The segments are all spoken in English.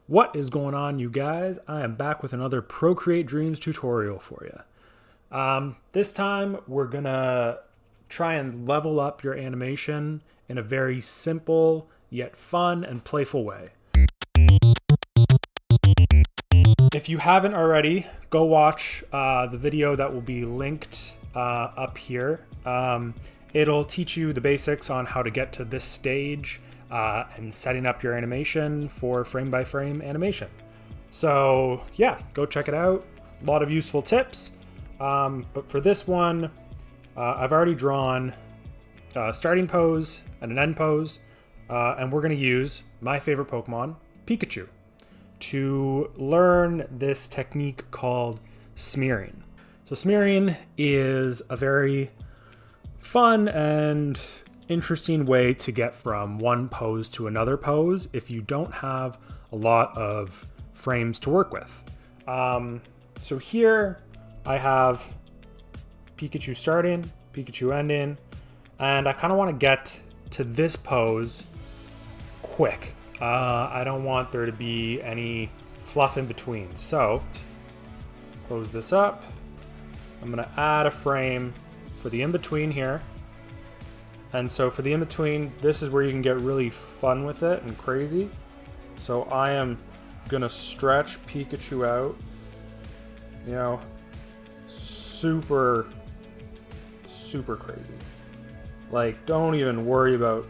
What is going on, you guys? I am back with another Procreate Dreams tutorial for you. This time we're gonna try and level up your animation in a very simple yet fun and playful way. If you haven't already, go watch the video that will be linked up here. It'll teach you the basics on how to get to this stage and setting up your animation for frame-by-frame animation. So yeah, go check it out. A lot of useful tips. But for this one, I've already drawn a starting pose and an end pose, and we're going to use my favorite Pokemon, Pikachu, to learn this technique called smearing. So smearing is a very fun and interesting way to get from one pose to another pose if you don't have a lot of frames to work with. So here I have Pikachu starting, Pikachu ending, and I kind of want to get to this pose quick. I don't want there to be any fluff in between. So close this up. I'm going to add a frame for the in-between here. And so for the in-between, this is where you can get really fun with it and crazy. So I am gonna stretch Pikachu out, you know, super crazy. Like, don't even worry about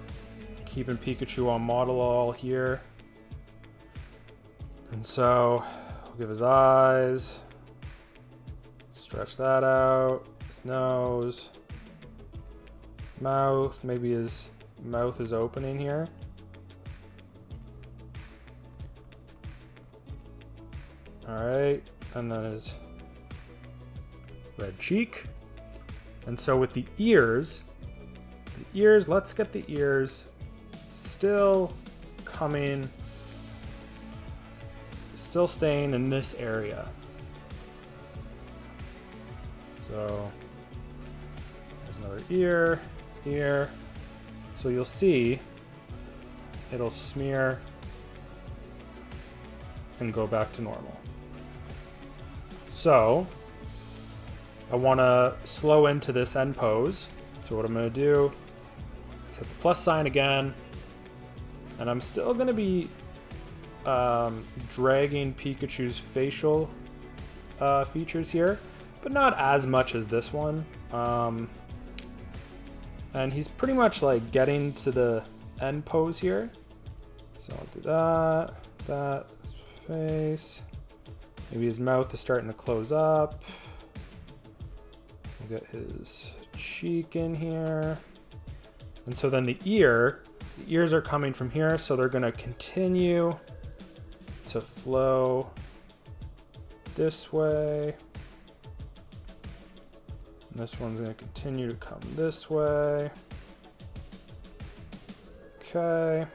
keeping Pikachu on model all here. And so we'll give his eyes, stretch that out, his nose, mouth, maybe his mouth is opening here. Alright, and then his red cheek. And so with the ears, let's get the ears still coming, still staying in this area. So there's another ear. Here, so you'll see it'll smear and go back to normal. So I want to slow into this end pose. So what I'm going to do is hit the plus sign again, and I'm still going to be dragging Pikachu's facial features here, but not as much as this one. And he's pretty much like getting to the end pose here. So I'll do that, his face. Maybe his mouth is starting to close up. We'll get his cheek in here. And so then the ears are coming from here, so they're gonna continue to flow this way. This one's going to continue to come this way. Okay.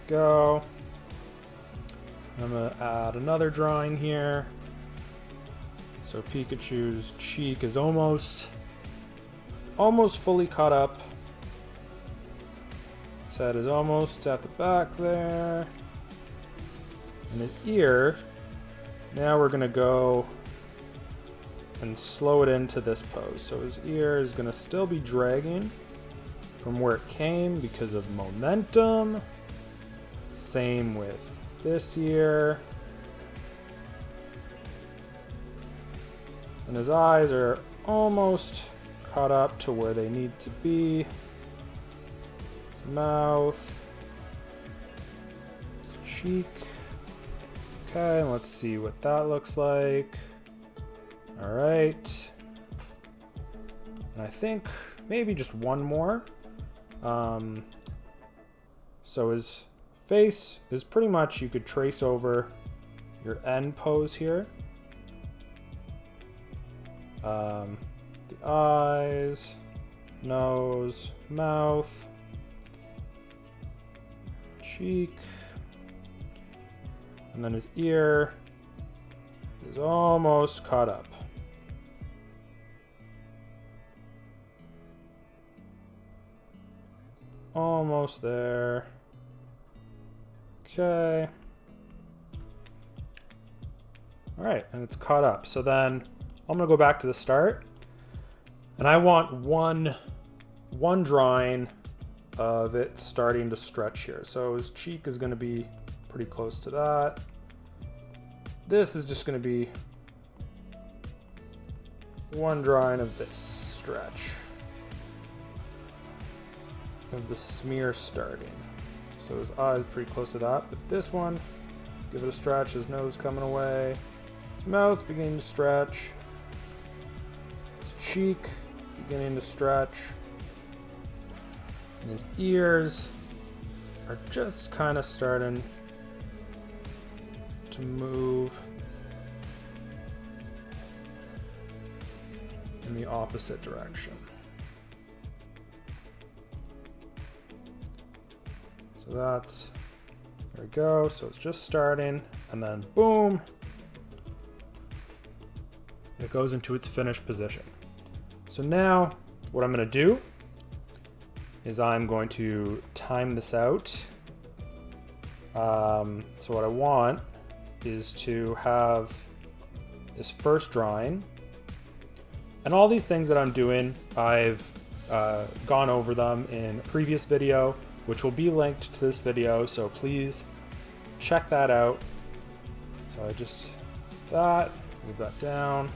Go. I'm going to add another drawing here. So Pikachu's cheek is almost fully cut up. His head is almost at the back there. And his ear, now we're gonna go and slow it into this pose. So his ear is gonna still be dragging from where it came because of momentum. Same with this ear. And his eyes are almost caught up to where they need to be. His mouth, his cheek. Okay, let's see what that looks like. All right. And I think maybe just one more. So his face is pretty much, you could trace over your end pose here. The eyes, nose, mouth, cheek. And then his ear is almost caught up. almost there. Okay. All right, and it's caught up. So then I'm gonna go back to the start, and I want one drawing of it starting to stretch here. So his cheek is gonna be pretty close to that. This is just gonna be one drawing of this stretch of the smear starting. So his eye is pretty close to that, but this one, give it a stretch, his nose coming away, his mouth beginning to stretch, his cheek beginning to stretch, and his ears are just kind of starting to move in the opposite direction. So that's, there we go. So it's just starting, and then boom, it goes into its finished position. So now what I'm going to do is I'm going to time this out. So what I want is to have this first drawing, and all these things that I'm doing, I've gone over them in a previous video, which will be linked to this video, so please check that out. So I just move that down,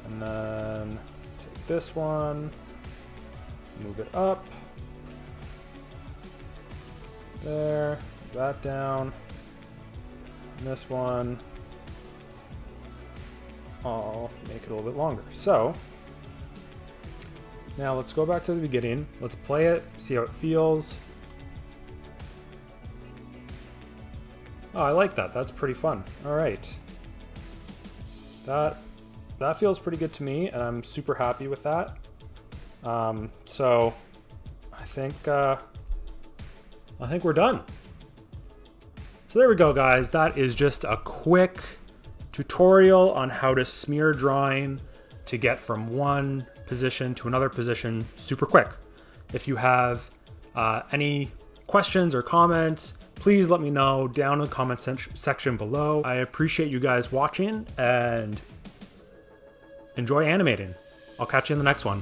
and then take this one, move it up, there, move that down, and this one, I'll make it a little bit longer. So now let's go back to the beginning. Let's play it, see how it feels. Oh, I like that. That's pretty fun. All right. That feels pretty good to me, and I'm super happy with that. So I think we're done. So there we go, guys. That is just a quick tutorial on how to smear drawing to get from one position to another position super quick. If you have any questions or comments, please let me know down in the comment section below. I appreciate you guys watching, and enjoy animating. I'll catch you in the next one.